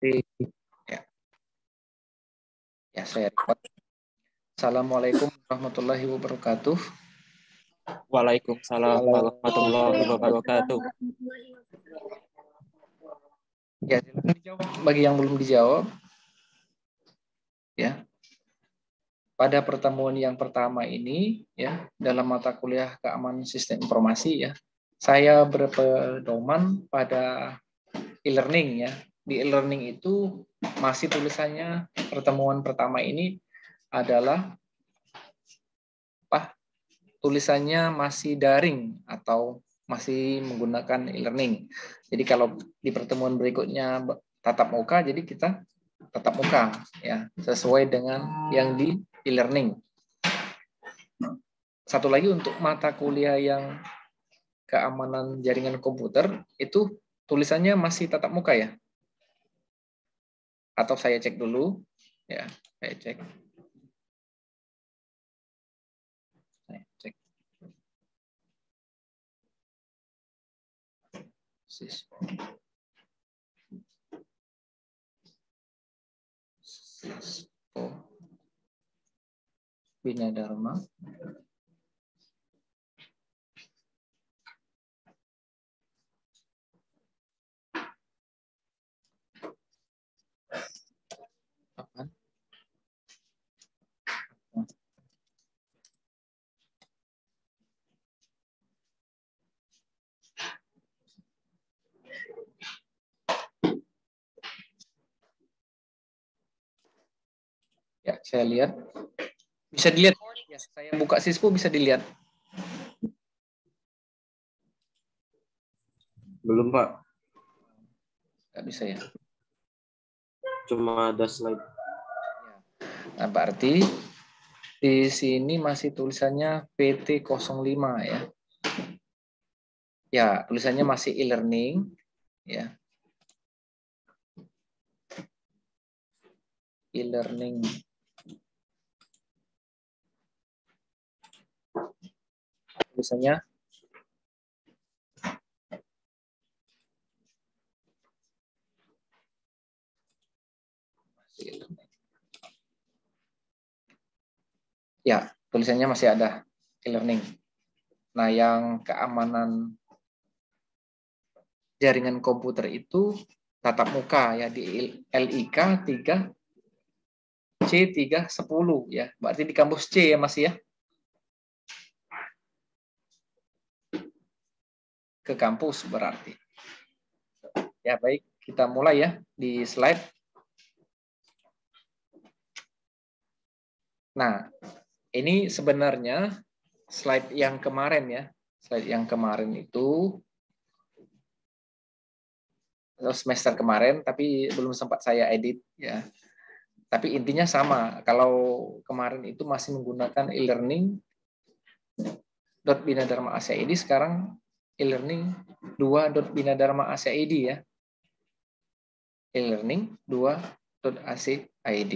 Ya, ya saya record. Assalamualaikum warahmatullahi wabarakatuh. Waalaikumsalam warahmatullahi wabarakatuh. Ya, silakan dijawab bagi yang belum dijawab. Ya. Pada pertemuan yang pertama ini ya, dalam mata kuliah keamanan sistem informasi ya, saya berpedoman pada e-learning ya. Di e-learning itu masih tulisannya pertemuan pertama ini adalah tulisannya masih daring atau masih menggunakan e-learning. Jadi kalau di pertemuan berikutnya tatap muka, jadi kita tatap muka ya, sesuai dengan yang di e-learning. Satu lagi untuk mata kuliah yang keamanan jaringan komputer itu tulisannya masih tatap muka ya? Atau saya cek dulu ya, saya cek. Saya cek. Sispo Bina Dharma. Apa? Ya, saya lihat. Bisa dilihat. Ya, saya buka Sispo bisa dilihat. Belum, Pak. Nggak bisa ya. Cuma ada slide. Nah, berarti di sini masih tulisannya PT05 ya. Ya, tulisannya masih e-learning ya. E-learning. Tulisannya masih e-learning. Ya, tulisannya masih ada e-learning. Nah, yang keamanan jaringan komputer itu tatap muka ya di LIK 3 C310 ya. Berarti di kampus C ya Mas ya. Ke kampus berarti. Ya, baik, kita mulai ya di slide. Nah, ini sebenarnya slide yang kemarin ya. Slide yang kemarin itu semester kemarin, tapi belum sempat saya edit ya. Tapi intinya sama. Kalau kemarin itu masih menggunakan e-learning .binadarma ACID, sekarang e-learning 2.binadarma ACID ya. E-learning 2.ACID.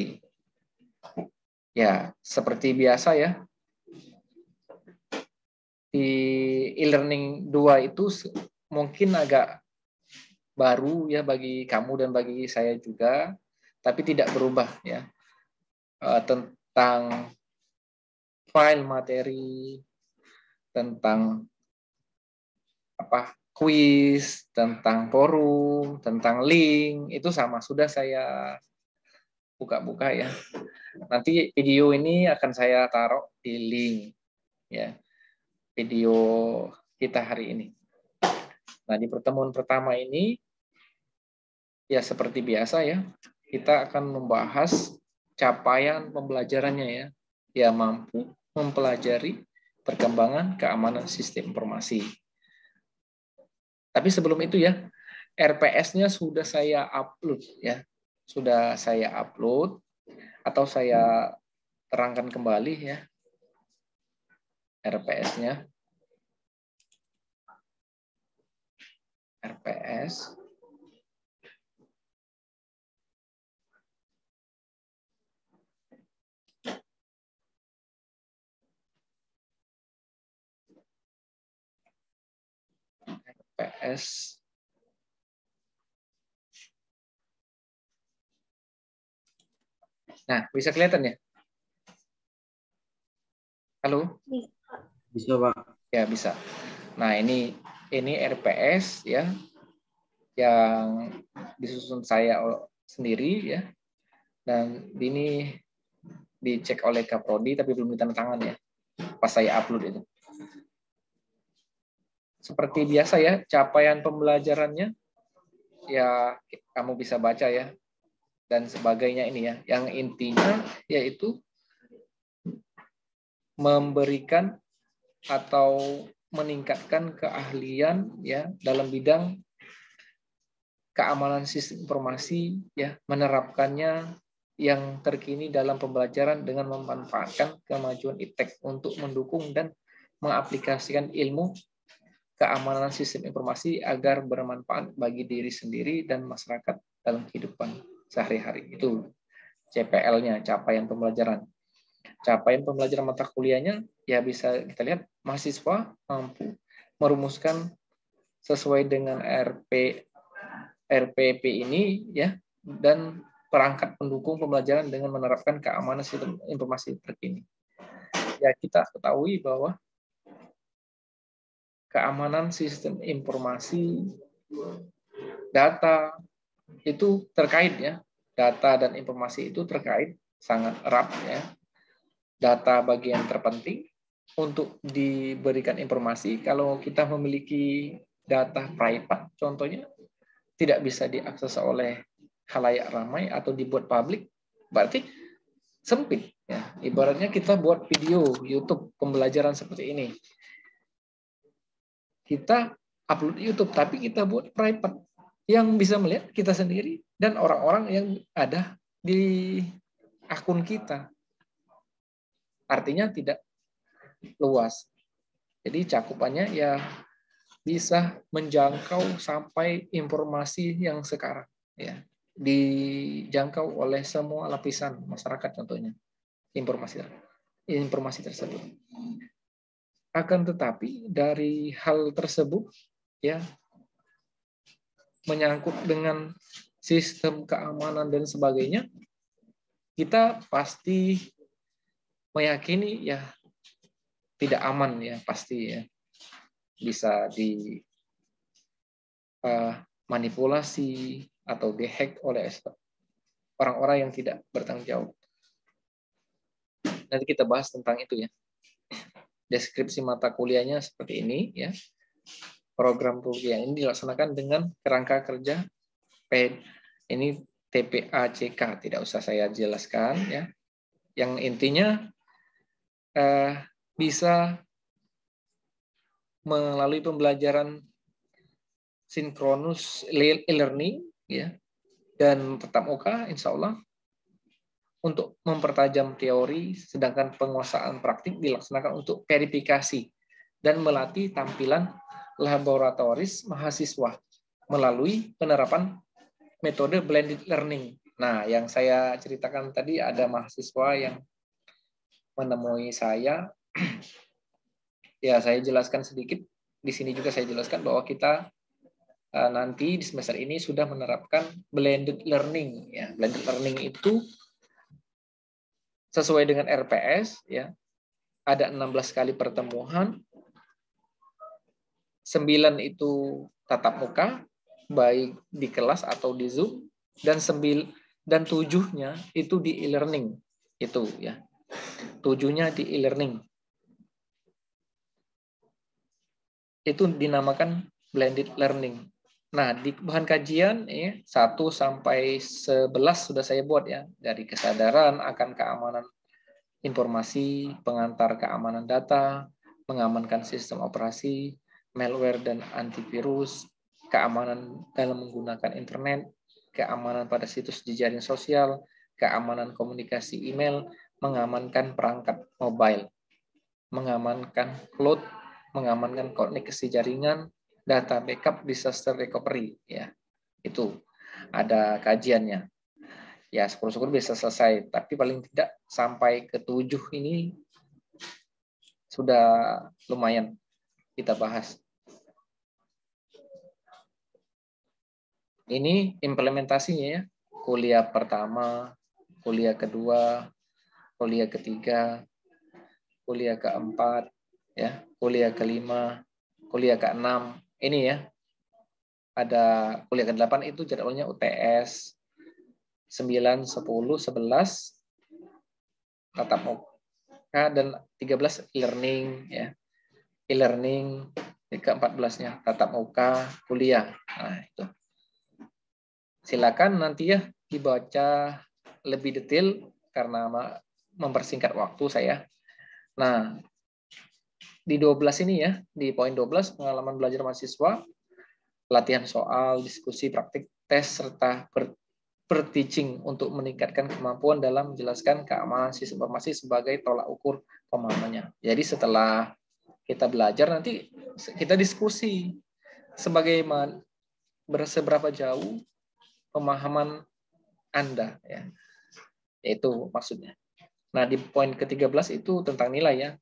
Ya, seperti biasa ya. Di e-learning 2 itu mungkin agak baru ya bagi kamu dan bagi saya juga, tapi tidak berubah ya. Tentang file materi, tentang kuis, tentang forum, tentang link, itu sama, sudah saya buka-buka ya. Nanti video ini akan saya taruh di link ya, video kita hari ini. Nah, di pertemuan pertama ini ya seperti biasa ya, kita akan membahas capaian pembelajarannya ya, ya mampu mempelajari perkembangan keamanan sistem informasi. Tapi sebelum itu ya, RPS-nya sudah saya upload ya. Sudah saya upload atau saya terangkan kembali ya. RPS-nya. RPS. RPS Nah, bisa kelihatan ya? Halo? Bisa, Pak. Ya, bisa. Nah, ini RPS ya yang disusun saya sendiri ya. Dan ini dicek oleh Kaprodi tapi belum ditandatangan ya. Pas saya upload itu. Seperti biasa ya, capaian pembelajarannya ya kamu bisa baca ya dan sebagainya ini ya. Yang intinya yaitu memberikan atau meningkatkan keahlian ya dalam bidang keamanan sistem informasi ya, menerapkannya yang terkini dalam pembelajaran dengan memanfaatkan kemajuan iptek untuk mendukung dan mengaplikasikan ilmu keamanan sistem informasi agar bermanfaat bagi diri sendiri dan masyarakat dalam kehidupan sehari-hari. Itu CPL-nya, capaian pembelajaran. Capaian pembelajaran mata kuliahnya ya bisa kita lihat mahasiswa mampu merumuskan sesuai dengan RPP ini ya dan perangkat pendukung pembelajaran dengan menerapkan keamanan sistem informasi terkini. Ya kita ketahui bahwa keamanan sistem informasi data itu terkait ya. Data dan informasi itu terkait sangat erat ya. Data bagian terpenting untuk diberikan informasi kalau kita memiliki data private contohnya tidak bisa diakses oleh khalayak ramai atau dibuat publik, berarti sempit. Ya. Ibaratnya kita buat video YouTube pembelajaran seperti ini. Kita upload YouTube, tapi kita buat private. Yang bisa melihat kita sendiri dan orang-orang yang ada di akun kita. Artinya tidak luas. Jadi cakupannya ya bisa menjangkau sampai informasi yang sekarang. Ya. Dijangkau oleh semua lapisan masyarakat contohnya informasi tersebut. Akan tetapi dari hal tersebut ya menyangkut dengan sistem keamanan dan sebagainya, kita pasti meyakini ya tidak aman ya pasti ya bisa dimanipulasi atau dihack oleh orang-orang yang tidak bertanggung jawab. Nanti kita bahas tentang itu ya. Deskripsi mata kuliahnya seperti ini ya. Program kuliah ini dilaksanakan dengan kerangka kerja ini TPACK, tidak usah saya jelaskan ya. Yang intinya bisa melalui pembelajaran sinkronus e-learning ya dan tatap muka insya Allah untuk mempertajam teori, sedangkan penguasaan praktik dilaksanakan untuk verifikasi dan melatih tampilan laboratoris mahasiswa melalui penerapan metode blended learning. Nah, yang saya ceritakan tadi ada mahasiswa yang menemui saya, ya saya jelaskan sedikit. Di sini juga saya jelaskan bahwa kita nanti di semester ini sudah menerapkan blended learning. Ya, blended learning itu sesuai dengan RPS ya. Ada 16 kali pertemuan. 9 itu tatap muka baik di kelas atau di Zoom dan 7-nya itu di e-learning. Itu ya. 7-nya di e-learning. Itu dinamakan blended learning. Nah, di bahan kajian ya 1 sampai 11 sudah saya buat ya, dari kesadaran akan keamanan informasi, pengantar keamanan data, mengamankan sistem operasi, malware dan antivirus, keamanan dalam menggunakan internet, keamanan pada situs jejaring sosial, keamanan komunikasi email, mengamankan perangkat mobile, mengamankan cloud, mengamankan koneksi jaringan, data backup, disaster recovery ya. Itu ada kajiannya. Ya, syukur-syukur bisa selesai, tapi paling tidak sampai ke 7 ini sudah lumayan kita bahas. Ini implementasinya ya. Kuliah pertama kuliah kedua, kuliah ketiga, kuliah keempat, ya, kuliah kelima, kuliah keenam. Ini ya, ada kuliah ke-8 itu jadwalnya UTS 9, 10, 11 tatap muka dan 13 e-learning ya. E-learning ke-14-nya tatap muka kuliah. Nah, itu. Silakan nanti ya dibaca lebih detail karena mempersingkat waktu saya. Nah, di 12 ini ya, di poin 12 pengalaman belajar mahasiswa, latihan soal, diskusi, praktik, tes, serta per-teaching untuk meningkatkan kemampuan dalam menjelaskan keamanan sistem informasi sebagai tolak ukur pemahamannya. Jadi setelah kita belajar nanti kita diskusi sebagaimana seberapa jauh pemahaman Anda ya. Itu maksudnya. Nah, di poin ke-13 itu tentang nilai ya.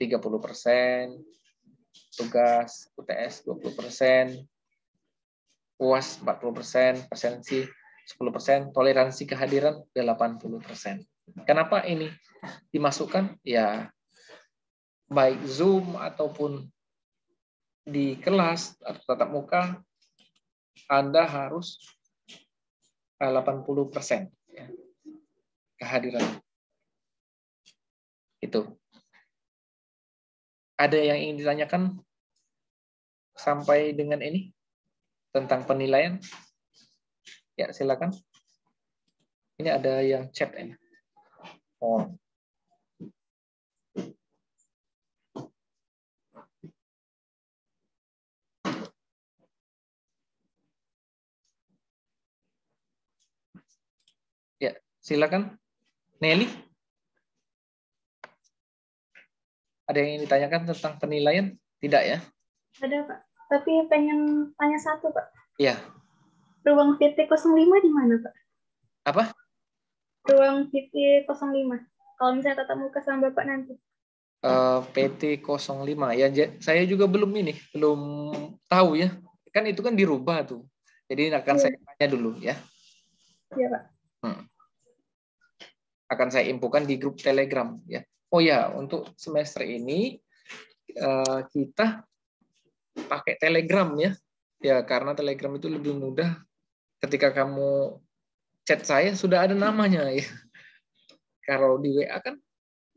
30%, tugas UTS 20%, UAS 40%, presensi 10%, toleransi kehadiran 80%. Kenapa ini dimasukkan? Ya, baik Zoom ataupun di kelas atau tatap muka, Anda harus 80% ya, kehadiran. Itu. Ada yang ingin ditanyakan sampai dengan ini tentang penilaian? Ya, silakan. Ini ada yang chat ini. Oh. Ya, silakan. Nelly. Ada yang ingin ditanyakan tentang penilaian? Tidak ya? Ada, Pak. Tapi pengen tanya satu, Pak. Iya. Ruang VT05 di mana, Pak? Apa? Ruang VT05. Kalau misalnya tatap muka sama Bapak nanti. PT05 ya, saya juga belum tahu ya, kan itu kan dirubah tuh, jadi akan saya tanya dulu ya. Iya Pak. Akan saya infokan di grup Telegram ya. Oh ya, untuk semester ini kita pakai Telegram ya karena Telegram itu lebih mudah. Ketika kamu chat saya sudah ada namanya ya, kalau di WA kan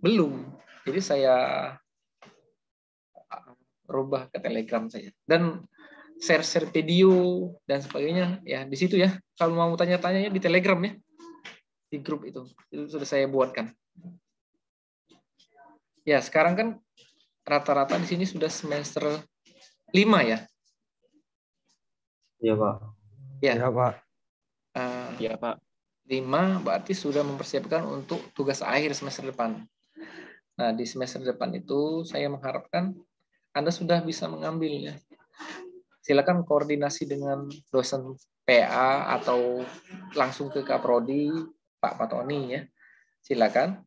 belum. Jadi saya rubah ke Telegram saja. Dan share video dan sebagainya ya di situ ya. Kalau mau tanya-tanya di Telegram ya. Di grup itu sudah saya buatkan. Ya, sekarang kan rata-rata di sini sudah semester 5 ya. Iya, Pak. Ya. Iya, Pak. Iya, Pak. 5 berarti sudah mempersiapkan untuk tugas akhir semester depan. Nah, di semester depan itu saya mengharapkan Anda sudah bisa mengambilnya. Silakan koordinasi dengan dosen PA atau langsung ke Kaprodi, Pak Patoni ya. Silakan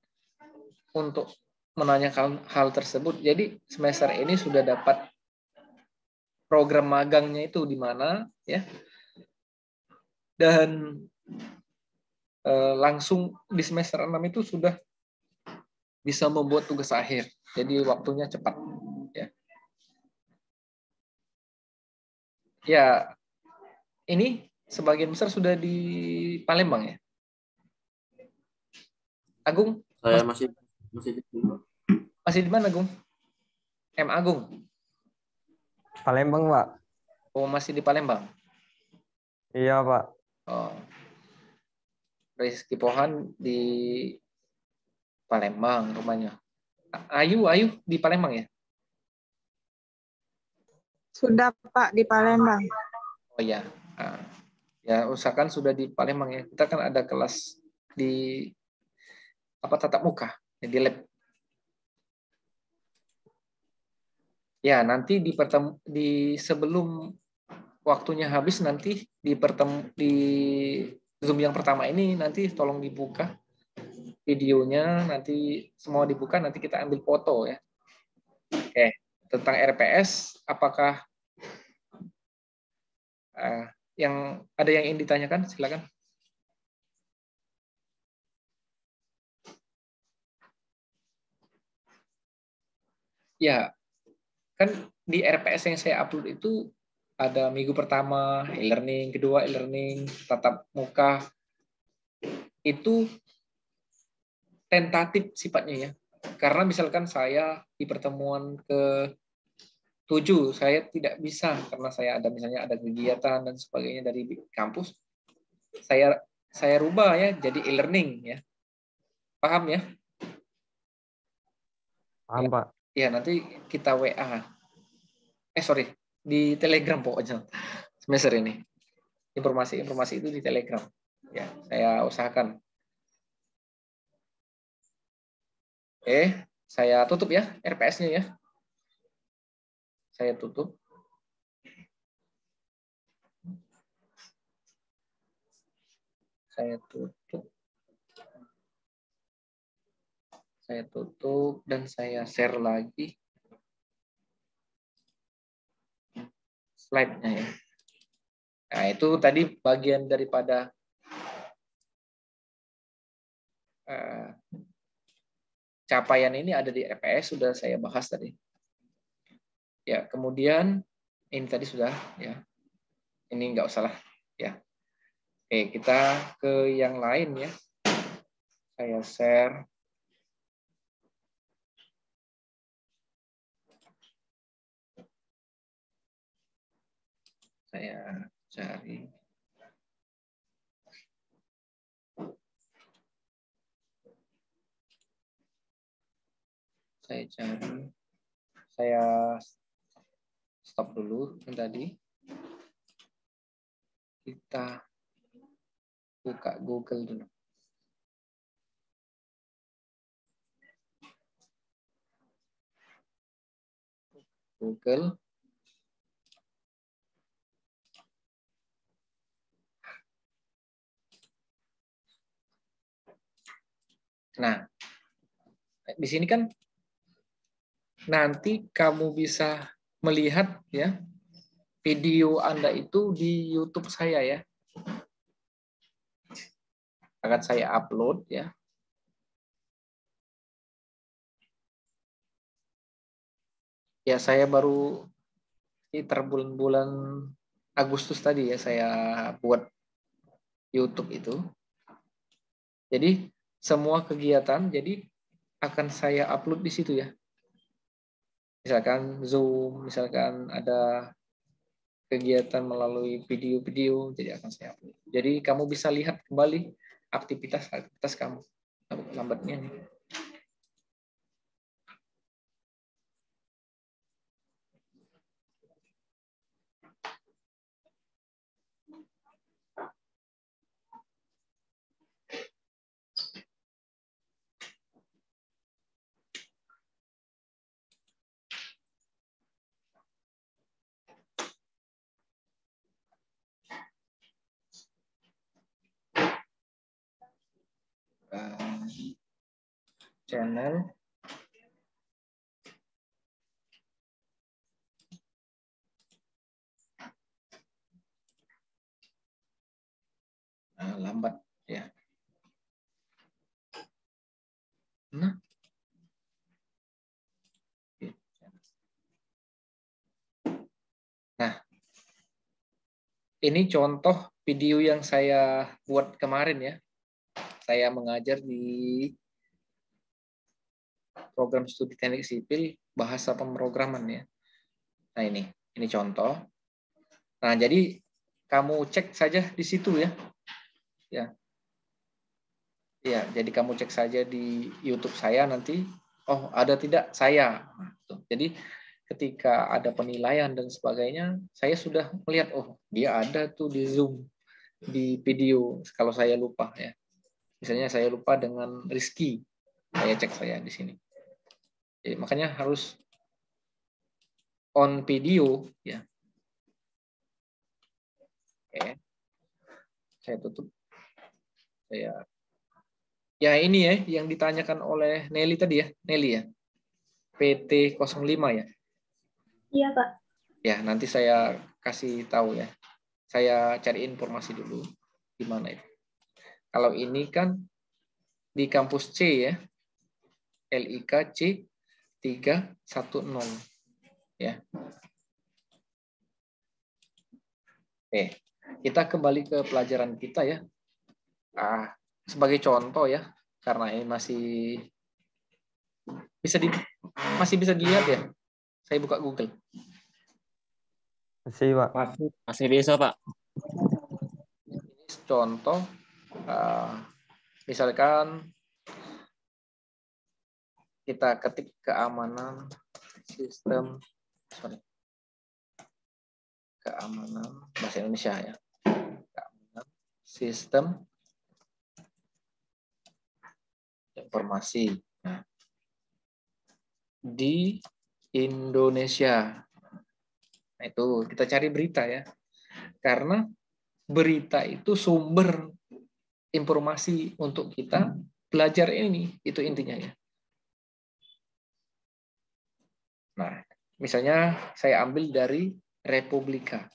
untuk menanyakan hal tersebut. Jadi semester ini sudah dapat program magangnya itu di mana ya. Dan langsung di semester 6 itu sudah bisa membuat tugas akhir. Jadi waktunya cepat ya. Ya, ini sebagian besar sudah di Palembang ya. Agung? Saya masih di sini, Pak. Masih di mana, Agung? Agung? Palembang, Pak. Oh, masih di Palembang? Iya, Pak. Oh. Rizky Pohan di Palembang rumahnya. Ayu di Palembang ya? Sudah Pak di Palembang. Oh ya. Ya, usahakan sudah di Palembang ya. Kita kan ada kelas di tatap muka di lab. Ya, nanti di sebelum waktunya habis nanti di Zoom yang pertama ini nanti tolong dibuka videonya, nanti semua dibuka, nanti kita ambil foto ya. Oke, tentang RPS apakah ada yang ingin ditanyakan? Silakan. Ya, kan di RPS yang saya upload itu ada minggu pertama e-learning, kedua e-learning, tatap muka. Itu tentatif sifatnya ya. Karena misalkan saya di pertemuan ke-7 saya tidak bisa karena saya ada misalnya ada kegiatan dan sebagainya dari kampus. Saya rubah ya jadi e-learning ya. Paham ya? Paham, Pak. Ya, nanti kita WA. Sorry, di Telegram pokoknya semester ini. Informasi itu di Telegram. Ya, saya usahakan. Saya tutup ya RPS-nya ya. Saya tutup. Saya tutup dan saya share lagi slide-nya ya. Nah, itu tadi bagian daripada capaian ini ada di RPS, sudah saya bahas tadi. Ya, kemudian ini tadi sudah ya. Ini nggak usah lah ya. Oke, kita ke yang lain ya. Saya share. Saya cari. Saya stop dulu yang tadi. Kita buka Google dulu. Google. Nah, di sini kan nanti kamu bisa melihat ya video Anda itu di YouTube saya ya. Akan saya upload ya. Ya, saya baru sekitar bulan-bulan Agustus tadi ya saya buat YouTube itu. Jadi semua kegiatan jadi akan saya upload di situ ya. Misalkan Zoom, misalkan ada kegiatan melalui video-video, jadi akan saya upload. Jadi kamu bisa lihat kembali aktivitas kamu. Lambatnya nih. Channel lambat ya. Nah, ini contoh video yang saya buat kemarin ya. Saya mengajar di program studi teknik sipil bahasa pemrograman ya. Nah, ini contoh. Nah, jadi kamu cek saja di situ ya. Ya. Ya, jadi kamu cek saja di YouTube saya nanti, oh ada tidak saya. Nah, jadi ketika ada penilaian dan sebagainya, saya sudah melihat, oh dia ada tuh di Zoom, di video, kalau saya lupa ya. Misalnya saya lupa dengan Rizky, saya cek saya di sini. Jadi, makanya harus on video ya. Oke. Saya tutup. Ya ini ya yang ditanyakan oleh Nelly tadi ya, Nelly ya. PT 05 ya. Iya, Pak. Ya, nanti saya kasih tahu ya. Saya cari informasi dulu di mana itu. Kalau ini kan di kampus C ya. LIK C 310 ya. Oke, kita kembali ke pelajaran kita ya. Sebagai contoh ya, karena ini masih bisa dilihat ya. Saya buka Google. Masih, Pak. Masih bisa, Pak. Ini contoh, misalkan kita ketik keamanan sistem, keamanan bahasa Indonesia ya, keamanan sistem informasi. Nah, di Indonesia. Nah, itu kita cari berita ya. Karena berita itu sumber informasi untuk kita belajar ini, itu intinya ya. Nah, misalnya saya ambil dari Republika.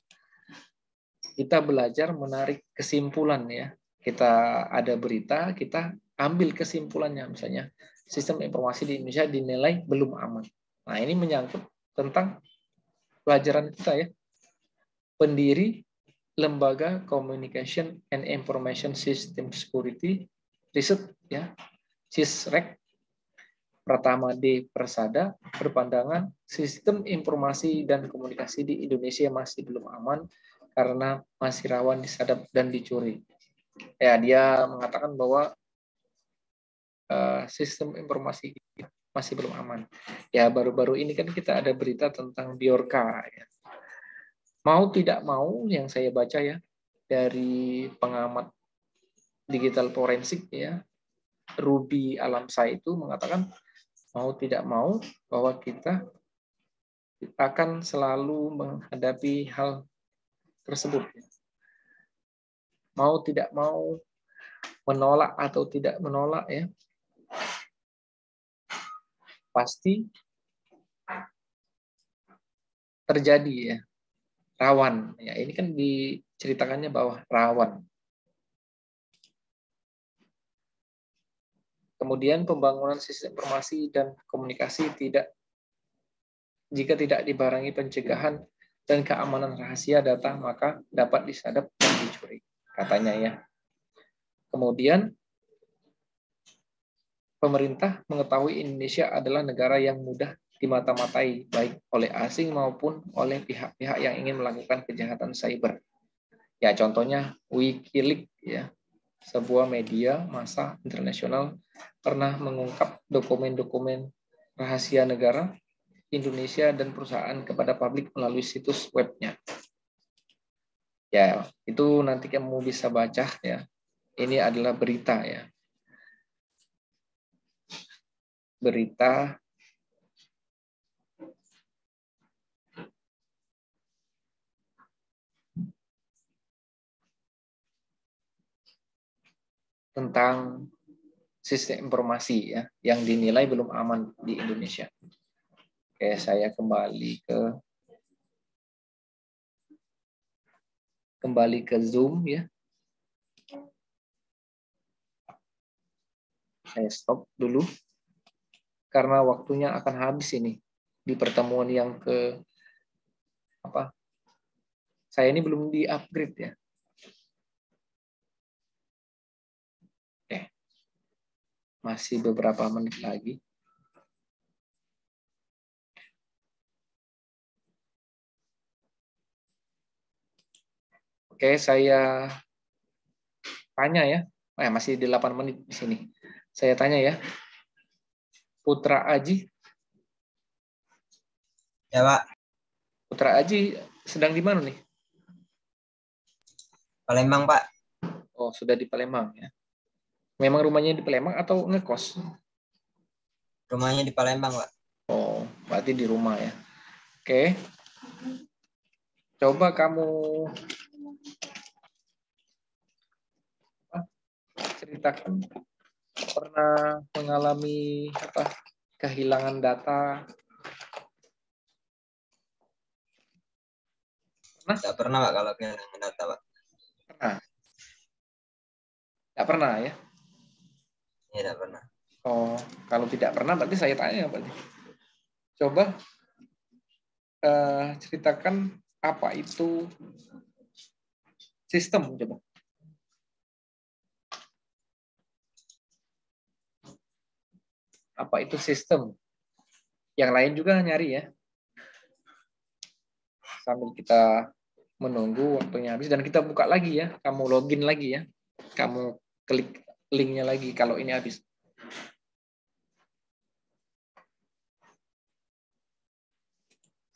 Kita belajar menarik kesimpulan ya. Kita ada berita, kita ambil kesimpulannya. Misalnya, sistem informasi di Indonesia dinilai belum aman. Nah, ini menyangkut tentang pelajaran kita ya. Pendiri Lembaga Communication and Information System Security Research ya, CISREC, Pratama D. Persada, berpandangan sistem informasi dan komunikasi di Indonesia masih belum aman karena masih rawan disadap dan dicuri. Ya, dia mengatakan bahwa sistem informasi masih belum aman. Ya, baru-baru ini kan kita ada berita tentang Biorka. Ya. Mau tidak mau, yang saya baca ya, dari pengamat digital forensik ya, Ruby Alamsa itu mengatakan mau tidak mau bahwa kita akan selalu menghadapi hal tersebut. Mau tidak mau, menolak atau tidak menolak ya, pasti terjadi ya, rawan. Ya, ini kan diceritakannya bahwa rawan. Kemudian pembangunan sistem informasi dan komunikasi jika tidak dibarengi pencegahan dan keamanan rahasia data, maka dapat disadap dan dicuri, katanya ya. Kemudian pemerintah mengetahui Indonesia adalah negara yang mudah dimata-matai baik oleh asing maupun oleh pihak-pihak yang ingin melakukan kejahatan cyber. Ya, contohnya WikiLeaks ya. Sebuah media massa internasional pernah mengungkap dokumen-dokumen rahasia negara Indonesia dan perusahaan kepada publik melalui situs webnya. Ya, itu nanti kamu bisa baca ya. Ini adalah berita ya. Berita tentang sistem informasi ya yang dinilai belum aman di Indonesia. Oke, saya kembali ke Zoom ya. Saya stop dulu karena waktunya akan habis ini di pertemuan yang saya ini belum di-upgrade ya. Oke. Masih beberapa menit lagi. Oke, saya tanya ya. Masih 8 menit di sini. Saya tanya ya. Putra Aji. Ya, Pak. Putra Aji sedang di mana nih? Palembang, Pak. Oh, sudah di Palembang ya. Memang rumahnya di Palembang atau ngekos? Rumahnya di Palembang, Pak. Oh, berarti di rumah ya. Oke. Coba kamu ceritakan pernah mengalami kehilangan data? Pernah? Tidak pernah, Pak, kalau kehilangan data, Pak. Pernah. Tidak pernah ya? Ya, tidak pernah. Oh, kalau tidak pernah berarti saya tanya berarti. coba ceritakan apa itu sistem, coba. Apa itu sistem? Yang lain juga nyari ya. Sambil kita menunggu waktunya habis dan kita buka lagi ya. Kamu login lagi ya. Kamu klik linknya lagi kalau ini habis.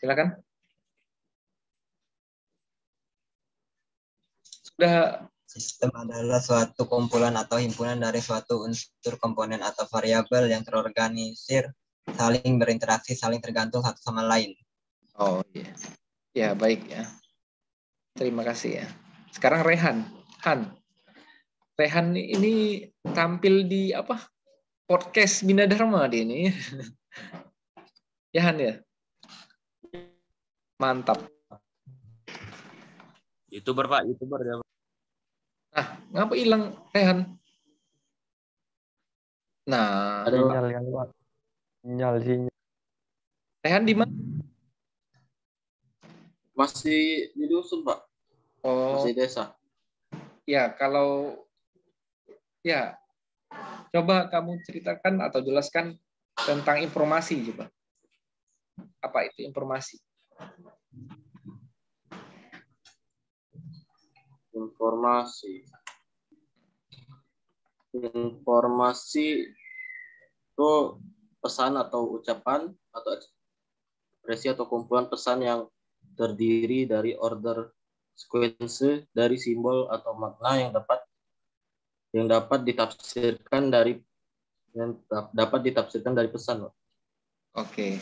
Silakan. Sudah. Sistem adalah suatu kumpulan atau himpunan dari suatu unsur, komponen, atau variabel yang terorganisir, saling berinteraksi, saling tergantung satu sama lain. Oh iya. Ya, baik ya. Terima kasih ya. Sekarang Rehan. Rehan ini tampil di apa? Podcast Bina Dharma dia ini. Ya, Han ya? Mantap. YouTuber Pak, YouTuber ya. Nah, ngapa hilang Rehan? Nah, Sinyal kan Pak. Sinyal. Rehan di mana? Masih di dusun Pak, Oh, masih desa. ya kalau ya coba kamu ceritakan atau jelaskan tentang informasi coba. Apa itu informasi? Informasi itu pesan atau ucapan atau ekspresi atau kumpulan pesan yang terdiri dari order sequence dari simbol atau makna yang dapat ditafsirkan dari pesan. Oke.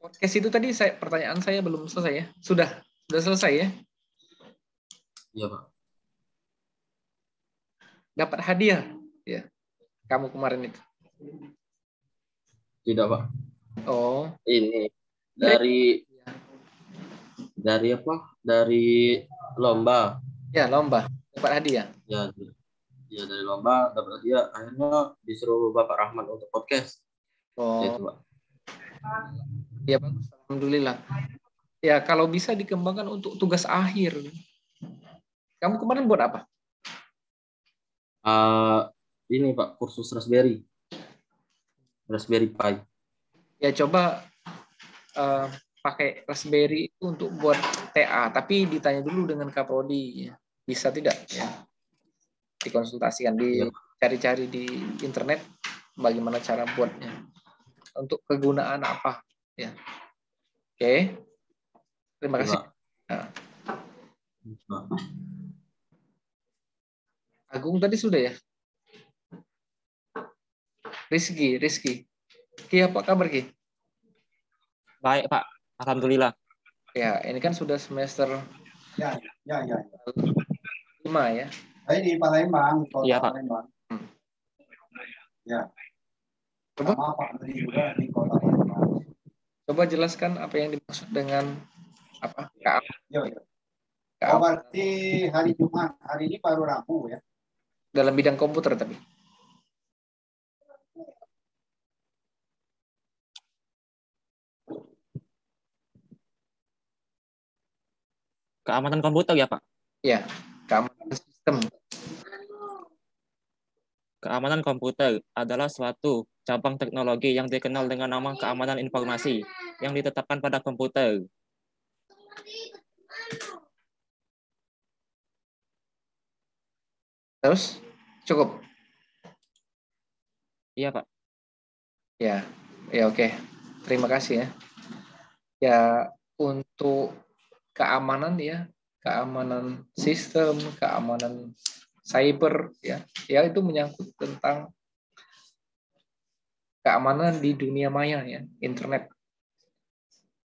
Podcast itu tadi pertanyaan saya belum selesai ya. Sudah selesai ya? Iya Pak. Dapat hadiah ya. Kamu kemarin itu. Tidak Pak. Oh. Ini dari apa? Dari lomba. Ya, lomba. Dapat hadiah. Ya dari lomba dapat hadiah. Akhirnya disuruh Bapak Rahman untuk podcast. Oh. Itu Pak. Ya bagus. Alhamdulillah. Ya kalau bisa dikembangkan untuk tugas akhir. Kamu kemarin buat apa? Ini Pak, kursus Raspberry Pi. Ya coba pakai Raspberry itu untuk buat TA, tapi ditanya dulu dengan Kaprodi, ya. Bisa tidak? Ya. Dikonsultasikan, dicari-cari di internet bagaimana cara buatnya, untuk kegunaan apa, ya. Oke, terima kasih. Nah. Agung tadi sudah ya. Rizky. Ki, apa kabar Ki? Baik Pak, alhamdulillah. Ya, ini kan sudah semester 5 ya. Saya di Palembang. Iya Pak. Ya. Sama Pak Budi juga di Kota Palembang. Coba jelaskan apa yang dimaksud dengan apa? Iya. Oh, berarti hari Jumat, hari ini baru Rabu ya. Dalam bidang komputer tapi. Keamanan komputer ya Pak? Ya, keamanan sistem. Keamanan komputer adalah suatu cabang teknologi yang dikenal dengan nama keamanan informasi yang ditetapkan pada komputer. Terus cukup? Iya Pak. Ya oke. Terima kasih ya. Ya untuk keamanan ya, keamanan sistem, keamanan cyber ya itu menyangkut tentang keamanan di dunia maya ya, internet.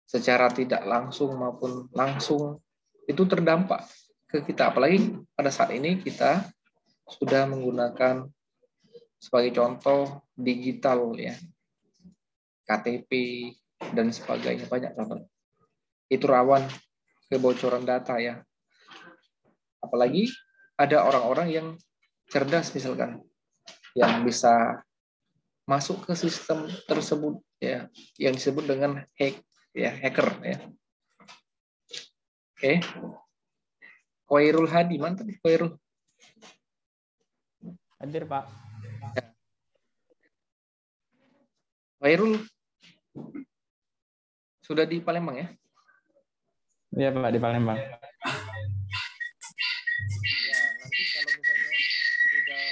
Secara tidak langsung maupun langsung itu terdampak ke kita, apalagi pada saat ini kita sudah menggunakan sebagai contoh digital ya, KTP dan sebagainya, banyak contoh. Itu rawan kebocoran data ya. Apalagi ada orang-orang yang cerdas misalkan, yang bisa masuk ke sistem tersebut ya, yang disebut dengan hacker ya. Oke. Khairul Hadi, mantap Khairul. Hadir, Pak. Khairul sudah di Palembang ya? Iya, Pak, di Palembang. Ya, nanti kalau misalnya sudah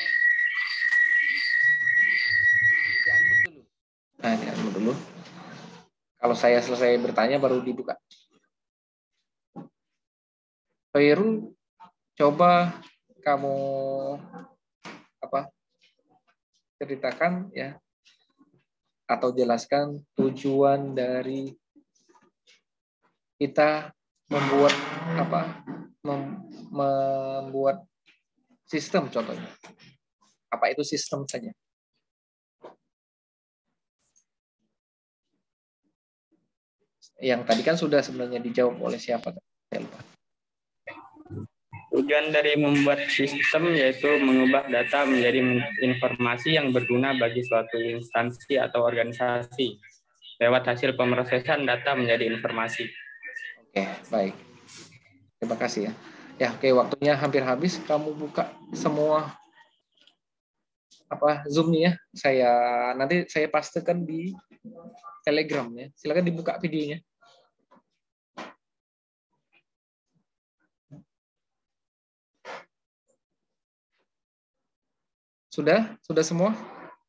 di-unmute dulu. Nah, di-unmute dulu. Kalau saya selesai bertanya baru dibuka. Khairul, coba kamu ceritakan ya, atau jelaskan tujuan dari kita membuat membuat sistem contohnya. Apa itu sistem saja? Yang tadi kan sudah sebenarnya dijawab oleh siapa? Saya lupa. Tujuan dari membuat sistem yaitu mengubah data menjadi informasi yang berguna bagi suatu instansi atau organisasi. Lewat hasil pemrosesan data menjadi informasi. Oke, baik. Terima kasih ya. Ya, oke, waktunya hampir habis. Kamu buka semua Zoom-nya. Nanti saya pastekan di Telegram ya. Silakan dibuka videonya. Sudah semua?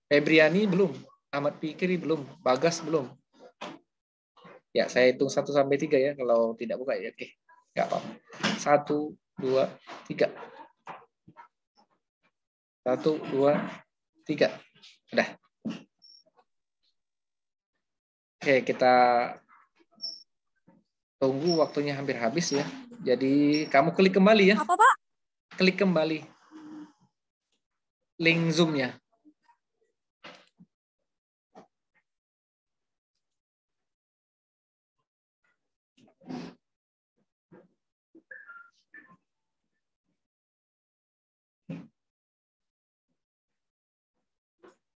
Febriani belum, Ahmad Fikri belum, Bagas belum. Ya, saya hitung 1 sampai 3 ya. Kalau tidak buka ya, oke. Enggak apa-apa. 1, 2, 3. 1, 2, 3. Udah. Oke, kita tunggu, waktunya hampir habis ya. Jadi kamu klik kembali ya. Apa, Pak? Klik kembali link Zoom-nya.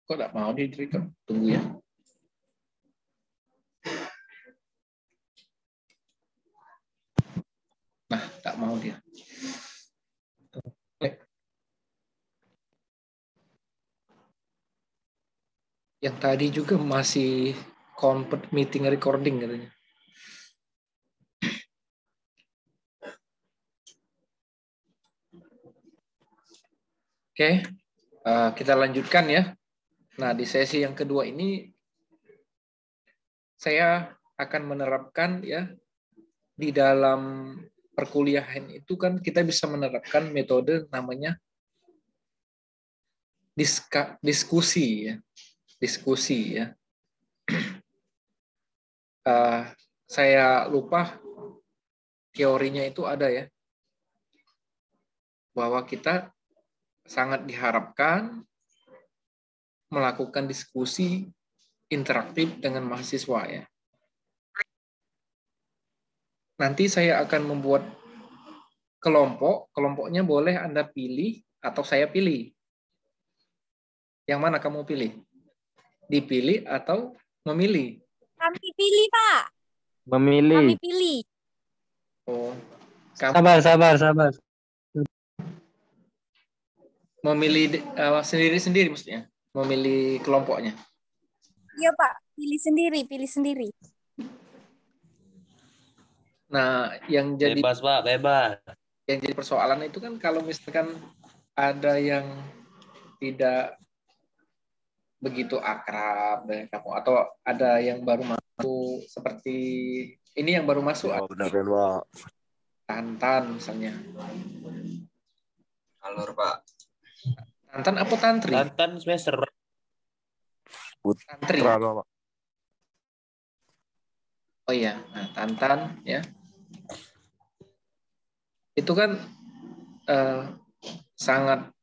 Kok nggak mau di-record? Tunggu ya. Nah, nggak mau dia. Yang tadi juga masih convert meeting recording katanya. Oke, kita lanjutkan ya. Nah, di sesi yang kedua ini saya akan menerapkan ya, di dalam perkuliahan itu kan kita bisa menerapkan metode namanya diskusi ya. Diskusi ya. Saya lupa teorinya itu ada ya, bahwa kita sangat diharapkan melakukan diskusi interaktif dengan mahasiswa ya. Nanti saya akan membuat kelompoknya boleh Anda pilih atau saya pilih. Yang mana kamu pilih? Dipilih atau memilih? Kami pilih, Pak. Memilih. Kami pilih. Oh, Sabar. Memilih sendiri-sendiri maksudnya? Memilih kelompoknya? Iya, Pak. Pilih sendiri. Nah, yang jadi Bebas, Pak, bebas. Yang jadi persoalan itu kan kalau misalkan ada yang tidak begitu akrab dengan kamu, atau ada yang baru masuk seperti ini, yang baru masuk Benar. Tantan misalnya. Alur, Pak. Tantan apa Tantri? Tantan semester. Tantri. Oh iya, nah, Tantan ya. Itu kan sangat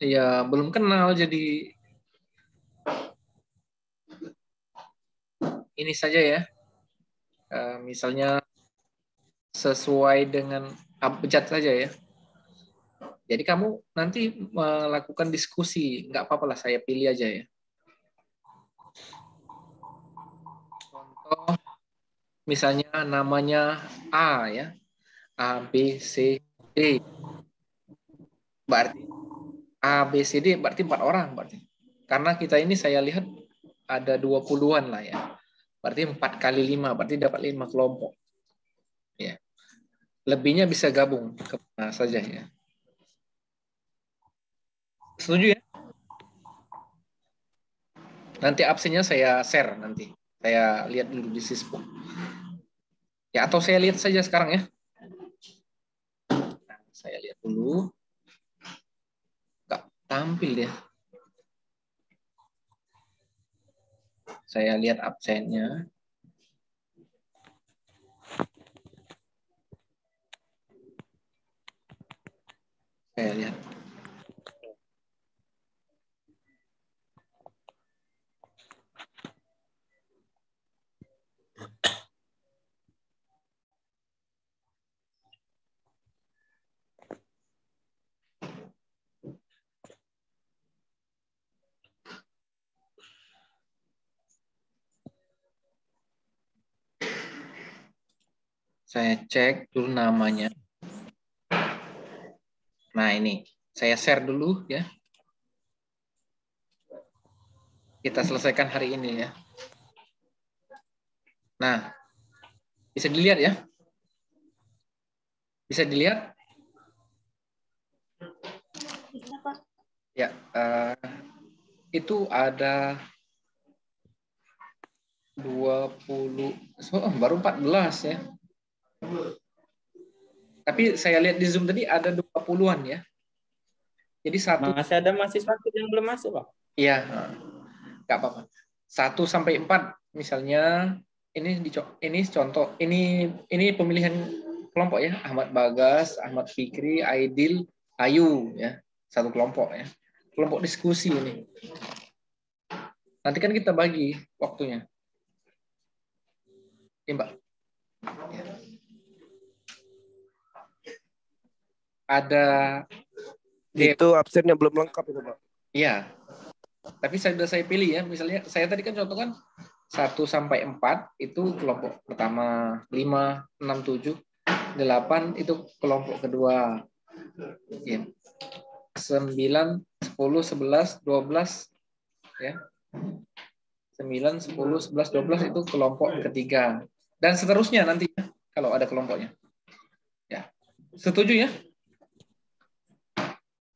ya belum kenal, jadi ini saja ya. Misalnya sesuai dengan abjad saja ya. Jadi kamu nanti melakukan diskusi, nggak apa-apa lah, saya pilih aja ya. Contoh, misalnya namanya A ya, A, B, C, D. Berarti A, B, C, D berarti 4 orang berarti. Karena kita ini saya lihat ada 20-an lah ya. Berarti 4 kali 5, berarti dapat 5 kelompok. Ya. Lebihnya bisa gabung kemana saja ya. Setuju ya? Nanti absennya saya share nanti. Saya lihat dulu di Sispo. Ya, atau saya lihat saja sekarang ya. Nah, saya lihat dulu. Nggak tampil dia. Saya lihat absennya. Saya lihat. Saya cek dulu namanya. Nah, ini. Saya share dulu ya. Kita selesaikan hari ini ya. Nah, bisa dilihat ya? Bisa dilihat? Ya, itu ada 20, baru 14 ya. Tapi saya lihat di Zoom tadi ada 20-an ya. Jadi Masih ada mahasiswa yang belum masuk, Pak? Iya, nggak apa-apa. 1 sampai 4 misalnya ini contoh, ini pemilihan kelompok ya. Ahmad Bagas, Ahmad Fikri, Aidil, Ayu ya. Satu kelompok ya. Kelompok diskusi ini. Nanti kan kita bagi waktunya. Ini, Mbak. Ya. Ada itu absennya belum lengkap itu, Pak. Iya. Tapi sudah saya pilih ya. Misalnya saya tadi kan contoh kan 1 sampai 4 itu kelompok pertama, 5, 6, 7, 8 itu kelompok kedua. Ya. 9, 10, 11, 12 ya. 9, 10, 11, 12 itu kelompok ketiga. Dan seterusnya nanti kalau ada kelompoknya. Ya. Setuju ya?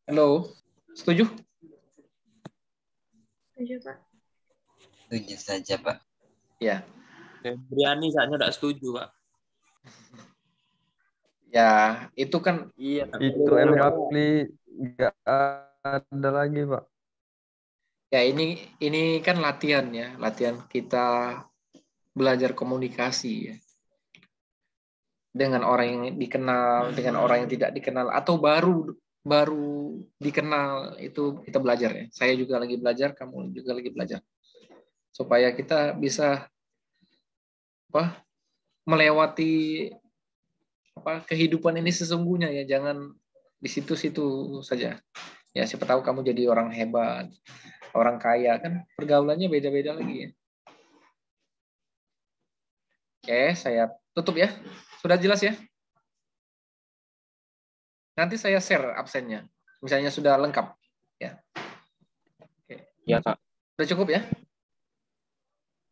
Halo. Setuju? Setuju, Pak. Setuju saja, Pak. Ya. Briani saatnya tidak setuju, Pak. Ya, itu kan itu Mkapli nggak ada lagi, Pak. Ya, ini kan latihan ya, latihan kita belajar komunikasi ya. Dengan orang yang dikenal, dengan orang yang tidak dikenal atau baru dikenal, itu kita belajar ya. Saya juga lagi belajar, kamu juga lagi belajar. Supaya kita bisa melewati kehidupan ini sesungguhnya ya, jangan di situ-situ saja. Ya, siapa tahu kamu jadi orang hebat, orang kaya, kan pergaulannya beda-beda lagi ya. Oke, saya tutup ya. Sudah jelas ya? Nanti saya share absennya. Misalnya sudah lengkap. Ya. Oke. Ya, Pak. Sudah cukup ya?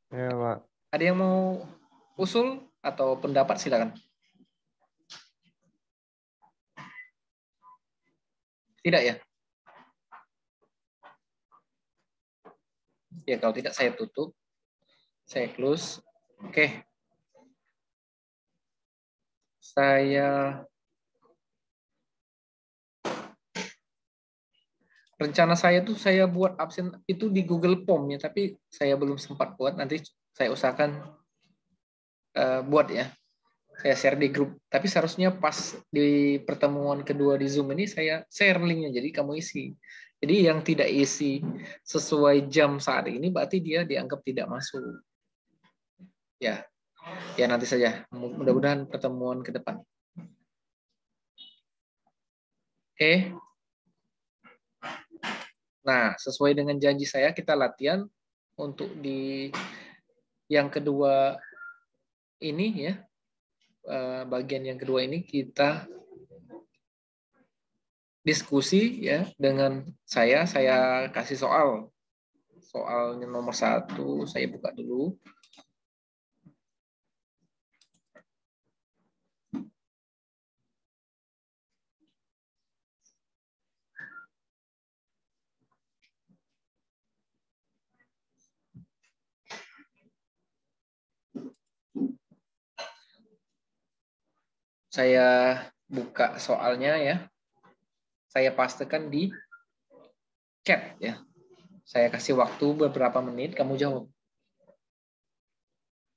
Ya, Pak. Ada yang mau usul atau pendapat, silakan. Tidak ya? Ya, kalau tidak saya tutup. Saya close. Oke. Rencana saya tuh saya buat absen itu di Google Form ya, tapi saya belum sempat buat. Nanti saya usahakan buat ya. Saya share di grup. Tapi seharusnya pas di pertemuan kedua di Zoom ini saya share linknya, jadi kamu isi. Jadi yang tidak isi sesuai jam saat ini berarti dia dianggap tidak masuk. Ya, ya nanti saja. Mudah-mudahan pertemuan ke depan. Oke, Nah, sesuai dengan janji saya, kita latihan untuk di yang kedua ini ya, bagian yang kedua ini kita diskusi ya dengan saya kasih soalnya nomor 1, saya buka dulu. Saya buka soalnya ya. Saya pastekan di chat ya. Saya kasih waktu beberapa menit, kamu jawab.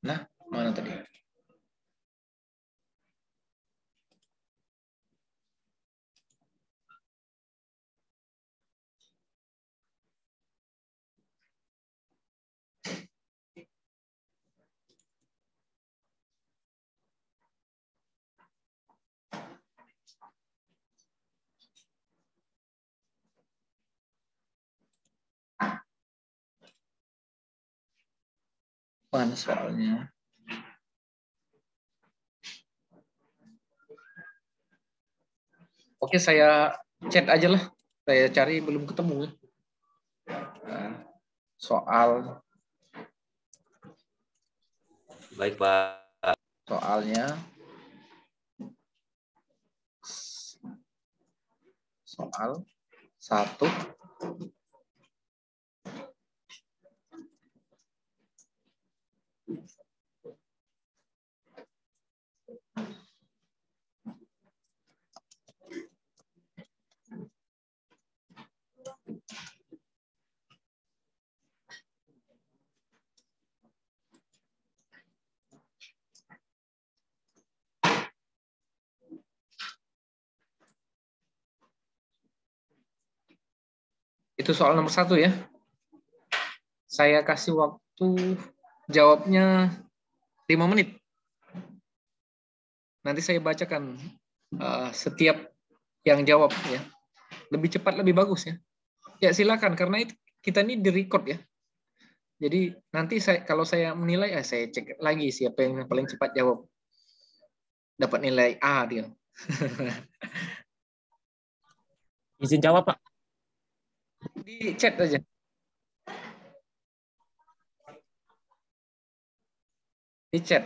Nah, mana tadi? Mana soalnya? Oke, saya chat aja lah. Saya cari belum ketemu. Nah, soal. Baik, Pak. Soalnya. Soal 1. Itu soal nomor 1 ya. Saya kasih waktu jawabnya 5 menit. Nanti saya bacakan setiap yang jawab ya. Lebih cepat lebih bagus ya. Ya silakan, karena kita ini di-record ya. Jadi nanti kalau saya menilai, saya cek lagi siapa yang paling cepat jawab. Dapat nilai A dia. Izin jawab, Pak. Di chat aja. Di chat.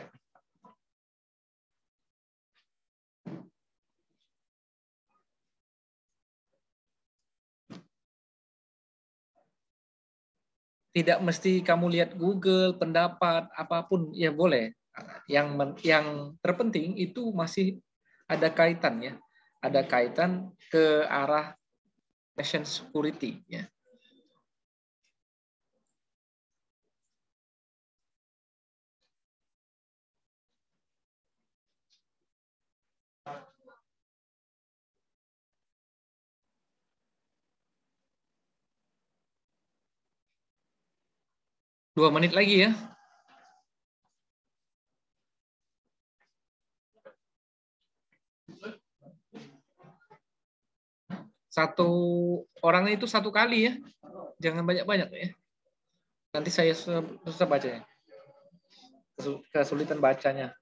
Tidak mesti kamu lihat Google, pendapat, apapun, ya boleh. Yang terpenting itu masih ada kaitan ya. Ada kaitan ke arah national security ya. Dua menit lagi ya. Satu orang itu 1 kali ya. Jangan banyak-banyak ya. Nanti saya susah bacanya. Kesulitan bacanya.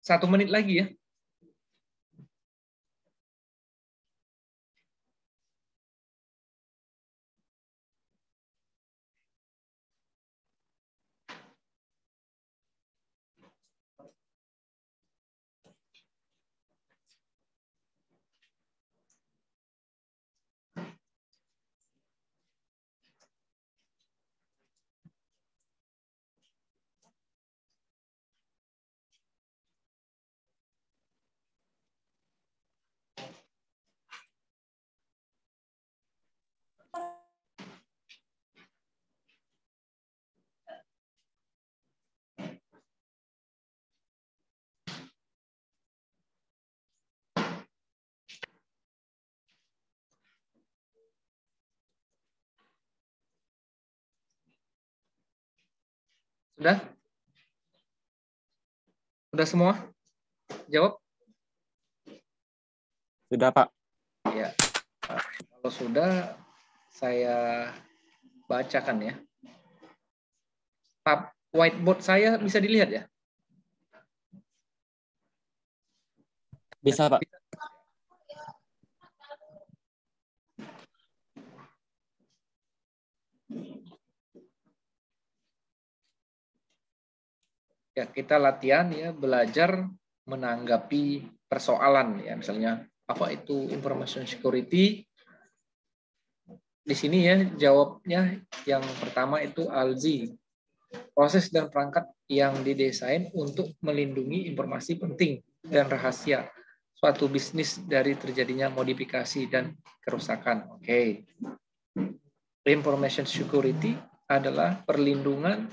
1 menit lagi ya. Sudah? Sudah semua? Jawab? Sudah, Pak. Ya. Kalau sudah, saya bacakan ya. Whiteboard saya bisa dilihat ya? Bisa, Pak. Ya, kita latihan ya, belajar menanggapi persoalan ya, misalnya apa itu information security. Di sini ya jawabnya yang pertama itu ALSI. Proses dan perangkat yang didesain untuk melindungi informasi penting dan rahasia suatu bisnis dari terjadinya modifikasi dan kerusakan. Oke. Information security adalah perlindungan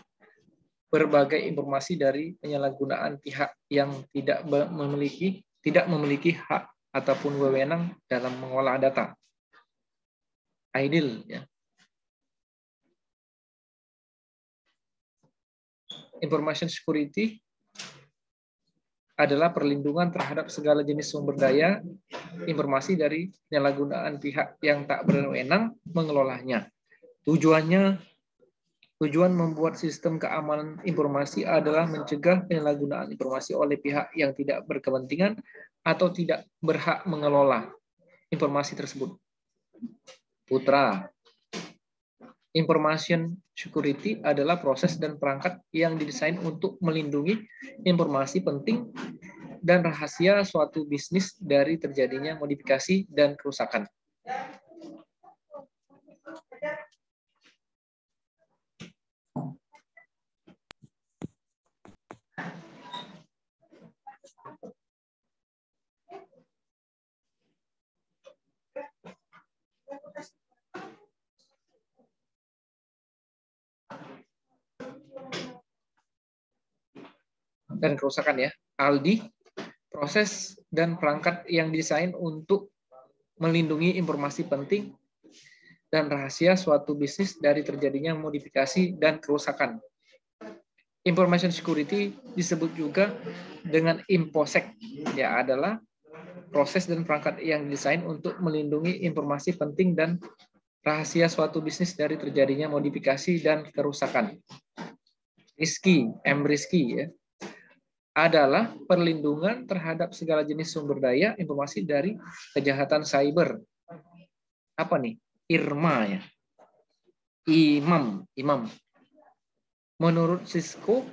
berbagai informasi dari penyalahgunaan pihak yang tidak memiliki hak ataupun wewenang dalam mengolah data. Ideal ya. Information security adalah perlindungan terhadap segala jenis sumber daya informasi dari penyalahgunaan pihak yang tak berwenang mengelolanya. Tujuan membuat sistem keamanan informasi adalah mencegah penyalahgunaan informasi oleh pihak yang tidak berkepentingan atau tidak berhak mengelola informasi tersebut. Putra. Information security adalah proses dan perangkat yang didesain untuk melindungi informasi penting dan rahasia suatu bisnis dari terjadinya modifikasi dan kerusakan. Dan kerusakan ya. ALDI, proses dan perangkat yang didesain untuk melindungi informasi penting dan rahasia suatu bisnis dari terjadinya modifikasi dan kerusakan. Information security disebut juga dengan InfoSec, ya adalah proses dan perangkat yang didesain untuk melindungi informasi penting dan rahasia suatu bisnis dari terjadinya modifikasi dan kerusakan. MRISKI ya, adalah perlindungan terhadap segala jenis sumber daya informasi dari kejahatan cyber. Apa nih? IRMA ya. Imam. Menurut Cisco,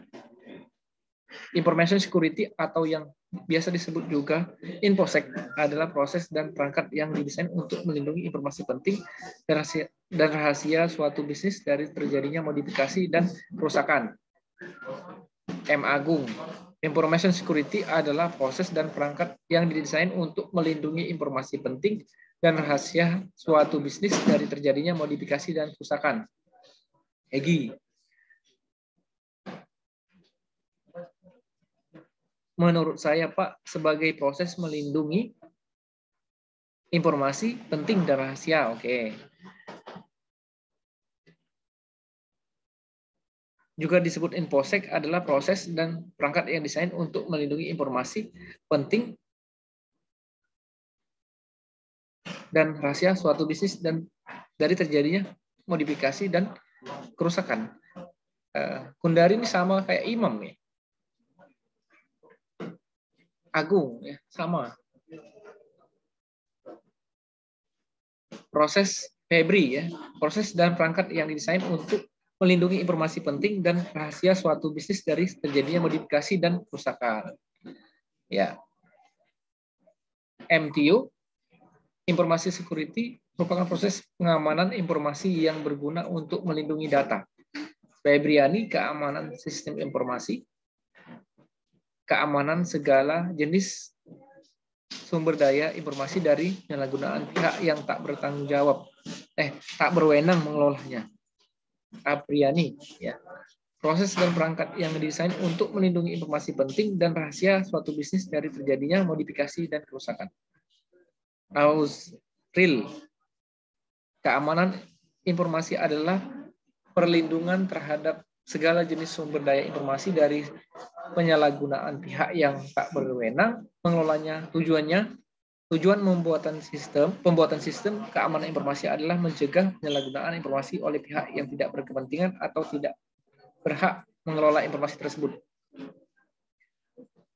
information security atau yang biasa disebut juga InfoSec adalah proses dan perangkat yang didesain untuk melindungi informasi penting dan rahasia suatu bisnis dari terjadinya modifikasi dan kerusakan. M. Agung. Information security adalah proses dan perangkat yang didesain untuk melindungi informasi penting dan rahasia suatu bisnis dari terjadinya modifikasi dan kerusakan. Egi. Menurut saya, Pak, sebagai proses melindungi informasi penting dan rahasia. Oke. Juga disebut InfoSec adalah proses dan perangkat yang didesain untuk melindungi informasi penting dan rahasia suatu bisnis dan dari terjadinya modifikasi dan kerusakan. Kundari ini sama kayak Imam ya. Agung, ya, sama. Proses Febri, ya, proses dan perangkat yang didesain untuk melindungi informasi penting dan rahasia suatu bisnis dari terjadinya modifikasi dan kerusakan. Ya. MTU, informasi security, merupakan proses pengamanan informasi yang berguna untuk melindungi data. Febriani, keamanan sistem informasi, keamanan segala jenis sumber daya informasi dari penyalahgunaan pihak yang tak bertanggung jawab, tak berwenang mengelolanya. Apriani, ya, proses dan perangkat yang didesain untuk melindungi informasi penting dan rahasia suatu bisnis dari terjadinya modifikasi dan kerusakan. Ausril, keamanan informasi adalah perlindungan terhadap segala jenis sumber daya informasi dari penyalahgunaan pihak yang tak berwenang mengelolanya. Tujuan pembuatan sistem keamanan informasi adalah mencegah penyalahgunaan informasi oleh pihak yang tidak berkepentingan atau tidak berhak mengelola informasi tersebut.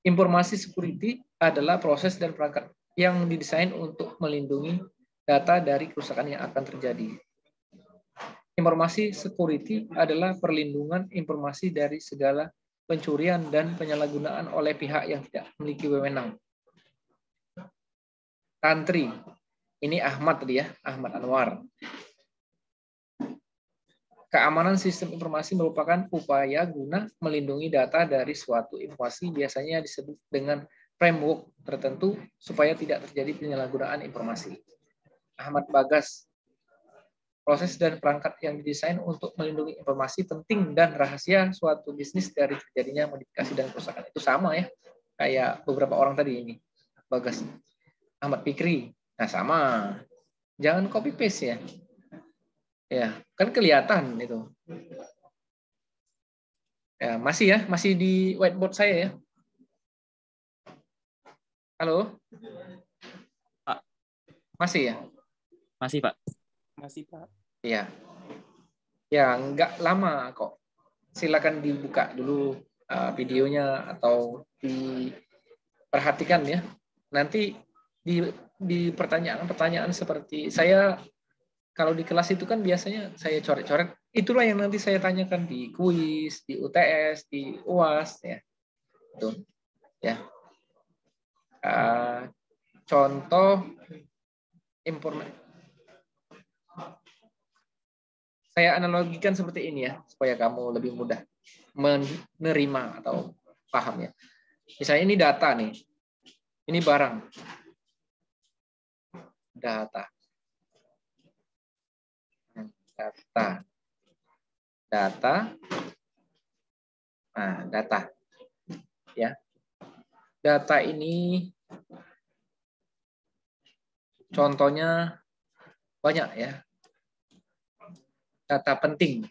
Informasi security adalah proses dan perangkat yang didesain untuk melindungi data dari kerusakan yang akan terjadi. Informasi security adalah perlindungan informasi dari segala pencurian dan penyalahgunaan oleh pihak yang tidak memiliki wewenang. Tantri, ini Ahmad tadi ya, Ahmad Anwar. Keamanan sistem informasi merupakan upaya guna melindungi data dari suatu informasi, biasanya disebut dengan framework tertentu supaya tidak terjadi penyalahgunaan informasi. Ahmad Bagas, proses dan perangkat yang didesain untuk melindungi informasi penting dan rahasia suatu bisnis dari terjadinya modifikasi dan kerusakan. Itu sama ya, kayak beberapa orang tadi ini. Bagas. Ahmad Fikri, nah sama. Jangan copy paste ya. Ya, kan kelihatan itu. Ya, masih di whiteboard saya ya. Halo? Pak. Masih ya? Masih, Pak. Masih, Pak. Iya. Ya, nggak lama kok. Silakan dibuka dulu videonya atau diperhatikan ya. Nanti di pertanyaan-pertanyaan seperti saya kalau di kelas itu kan biasanya saya coret-coret. Itulah yang nanti saya tanyakan di kuis, di UTS, di UAS ya. Itu ya. Contoh informasi. Saya analogikan seperti ini ya, supaya kamu lebih mudah menerima atau paham ya. Misalnya ini data nih, ini barang. Data. Nah, data. Ya. Data ini contohnya banyak ya. Data penting.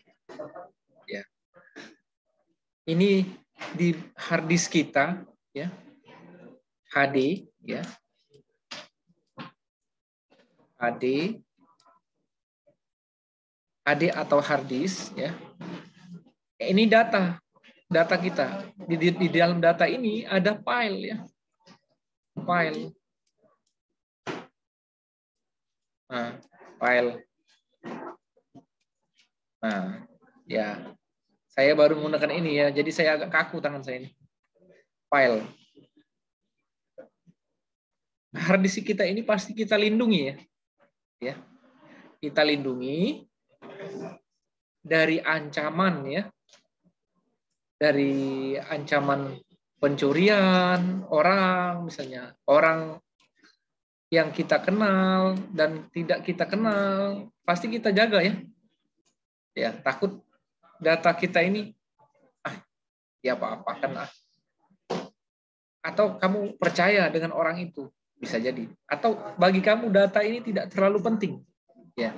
Ya. Ini di hard disk kita ya. HD ya. HD atau hard disk ya. Ini data kita. Di dalam data ini ada file ya. File. Nah, file. Nah, ya. Saya baru menggunakan ini ya, jadi saya agak kaku tangan saya ini. File. Hard disk kita ini pasti kita lindungi ya. Ya. Kita lindungi dari ancaman ya. Dari ancaman pencurian orang misalnya, orang yang kita kenal dan tidak kita kenal, pasti kita jaga ya. Ya, takut data kita ini ya apa-apakan lah. Atau kamu percaya dengan orang itu, bisa jadi. Atau bagi kamu data ini tidak terlalu penting. Ya.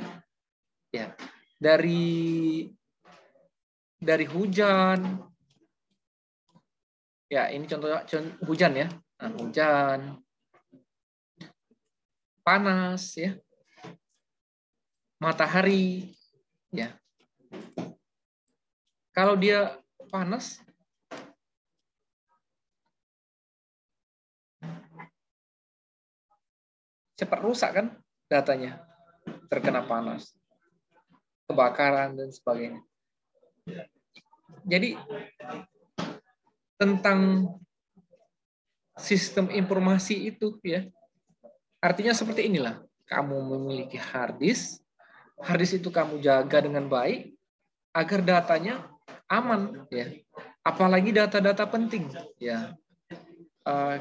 Ya. Dari hujan. Ya, ini contoh hujan ya. Nah, hujan. Panas ya. Matahari ya. Kalau dia panas, cepat rusak kan datanya, terkena panas, kebakaran dan sebagainya. Jadi tentang sistem informasi itu ya, artinya seperti inilah. Kamu memiliki hard disk itu kamu jaga dengan baik agar datanya aman ya. Apalagi data-data penting ya.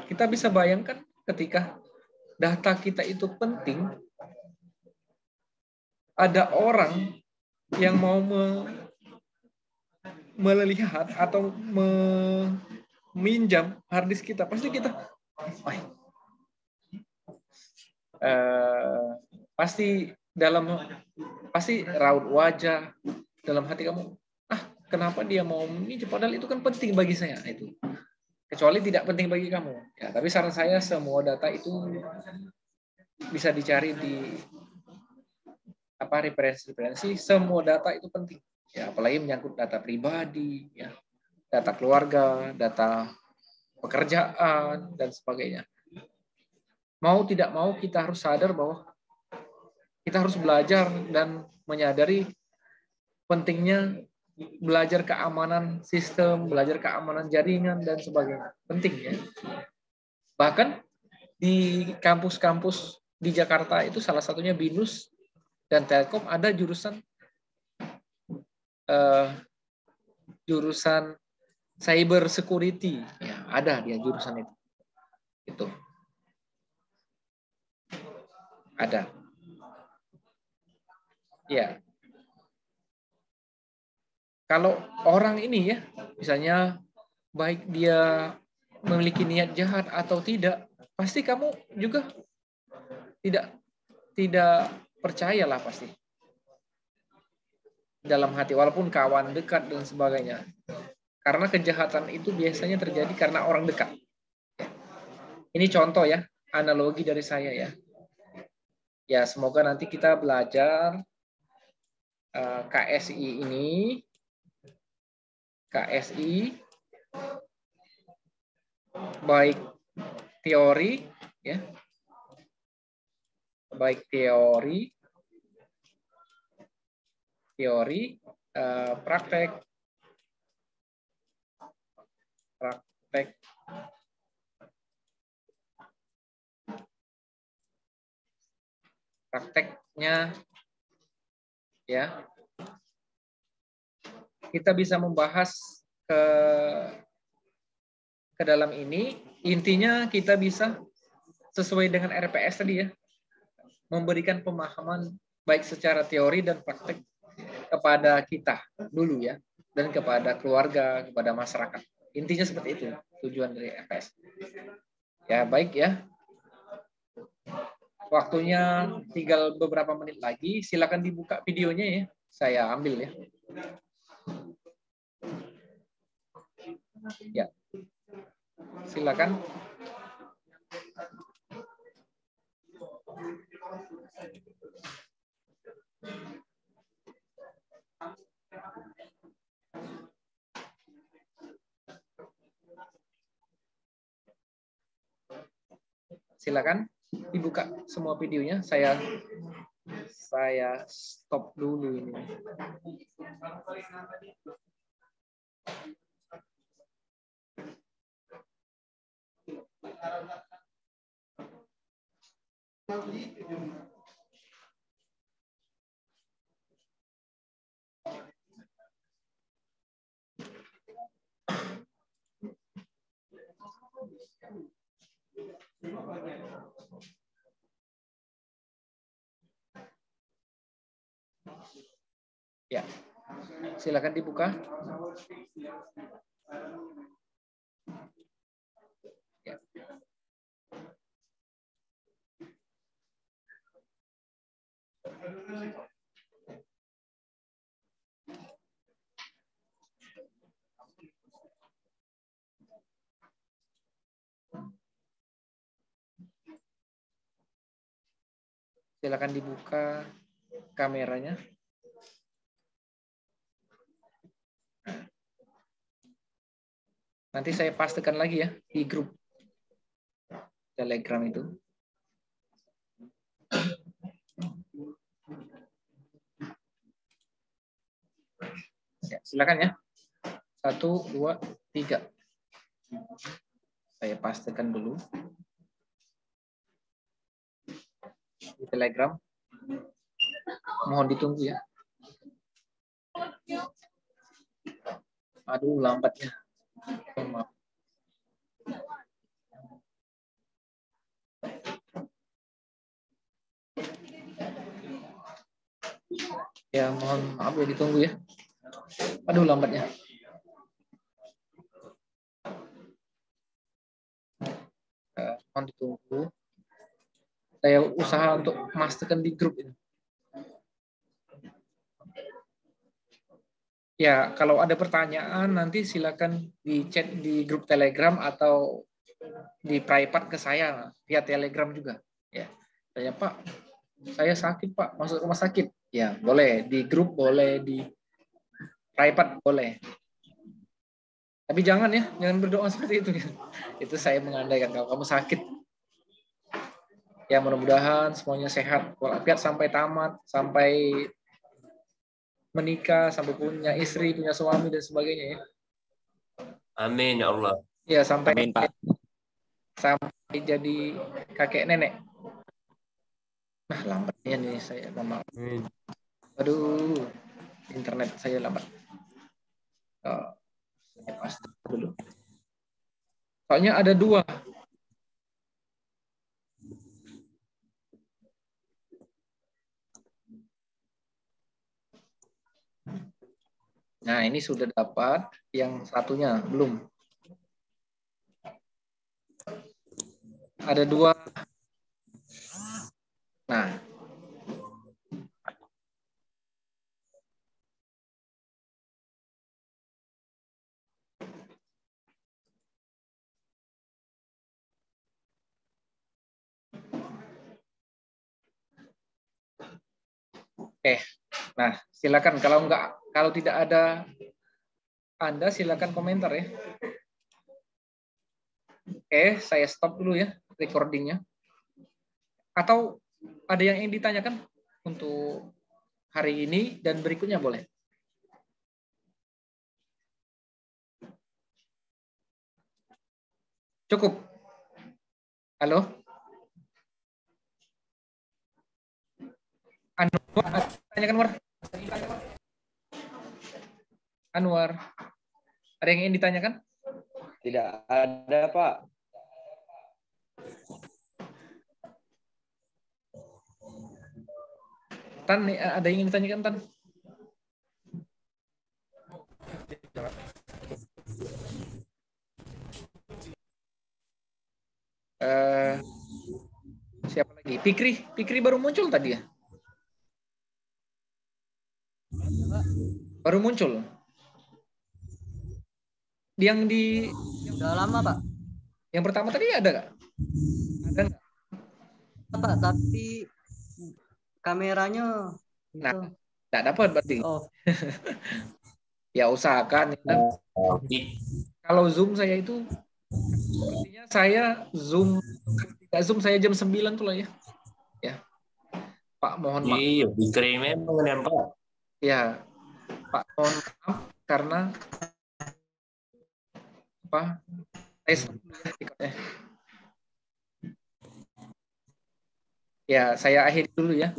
Kita bisa bayangkan ketika data kita itu penting, ada orang yang mau melihat atau meminjam hard disk kita, pasti kita pasti raut wajah dalam hati kamu, kenapa dia mau minjam, padahal itu kan penting bagi saya itu. Kecuali tidak penting bagi kamu. Ya, tapi saran saya semua data itu bisa dicari di referensi. Semua data itu penting. Ya, apalagi menyangkut data pribadi, ya, data keluarga, data pekerjaan dan sebagainya. Mau tidak mau kita harus sadar bahwa kita harus belajar dan menyadari pentingnya belajar keamanan sistem, belajar keamanan jaringan dan sebagainya. Penting ya. Bahkan di kampus-kampus di Jakarta itu salah satunya BINUS dan Telkom ada jurusan cyber security. Ya, ada dia jurusan itu. Itu. Ada. Ya. Kalau orang ini ya, misalnya baik dia memiliki niat jahat atau tidak, pasti kamu juga tidak percayalah pasti. Dalam hati, walaupun kawan dekat dan sebagainya. Karena kejahatan itu biasanya terjadi karena orang dekat. Ini contoh ya, analogi dari saya ya. Ya, semoga nanti kita belajar KSI ini. KSI baik teori ya. Baik teori prakteknya ya. Kita bisa membahas ke dalam ini. Intinya kita bisa sesuai dengan RPS tadi ya, memberikan pemahaman baik secara teori dan praktek kepada kita dulu ya, dan kepada keluarga, kepada masyarakat. Intinya seperti itu tujuan dari RPS. Ya baik ya. Waktunya tinggal beberapa menit lagi. Silakan dibuka videonya ya. Saya ambil ya. Ya. Silakan. Silakan dibuka semua videonya. Saya stop dulu ini. Ya, silakan dibuka. Ya. Silakan dibuka kameranya. Nanti saya pastikan lagi ya di grup Telegram itu. Ya, silakan ya. 1, 2, 3. Saya pastikan dulu di Telegram. Mohon ditunggu ya. Aduh, lambatnya. Maaf. Ya, mohon maaf ya, ditunggu ya. Aduh, lambatnya. Mohon ditunggu. Saya usaha untuk memastikan di grup ini. Ya, kalau ada pertanyaan nanti silakan di chat di grup Telegram atau di private ke saya via Telegram juga. Ya, saya Pak, saya sakit Pak, masuk rumah sakit. Ya, boleh di grup, boleh di private, boleh. Tapi jangan ya, jangan berdoa seperti itu. Itu saya mengandaikan kalau kamu sakit. Ya, mudah-mudahan semuanya sehat walafiat sampai tamat, sampai menikah, sampai punya istri, punya suami dan sebagainya ya. Amin ya Allah. Ya, sampai Amin, Pak. Sampai jadi kakek nenek. Nah, lambatnya nih saya, mohon maaf. Aduh, internet saya lambat. Saya pasti dulu. Soalnya ada 2. Nah, ini sudah dapat, yang satunya belum. Ada 2. Nah. Oke. Nah, silakan kalau tidak ada Anda silakan komentar ya. Oke, saya stop dulu ya recordingnya. Atau ada yang ingin ditanyakan untuk hari ini dan berikutnya boleh. Cukup. Halo? Anwar, tanyakan Anwar. Anwar, ada yang ingin ditanyakan? Tidak ada, Pak. Tan, ada yang ingin ditanyakan, Tan? Siapa lagi? Fikri baru muncul tadi ya? Baru muncul. Yang di udah lama, Pak. Yang pertama tadi ada nggak? Ada nggak? Pak, tapi kameranya nah, nggak dapat berarti. Oh. Ya usahakan. Ya. Kalau Zoom saya itu sepertinya saya Zoom tidak Zoom saya jam 9 tuh lah ya. Ya. Pak mohon maaf. Iya, dikirimnya mengenai Pak. Ya. Pak mohon maaf karena apa? Ya, saya akhiri dulu ya.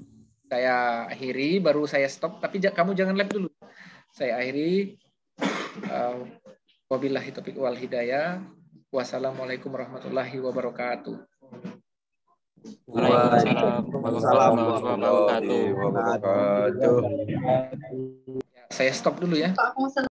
Saya akhiri, baru saya stop. Tapi kamu jangan live dulu. Saya akhiri. Wabillahi taufiq wal hidayah. Wassalamualaikum warahmatullahi wabarakatuh. Waalaikumsalam warahmatullahi wabarakatuh. Ya, saya stop dulu ya.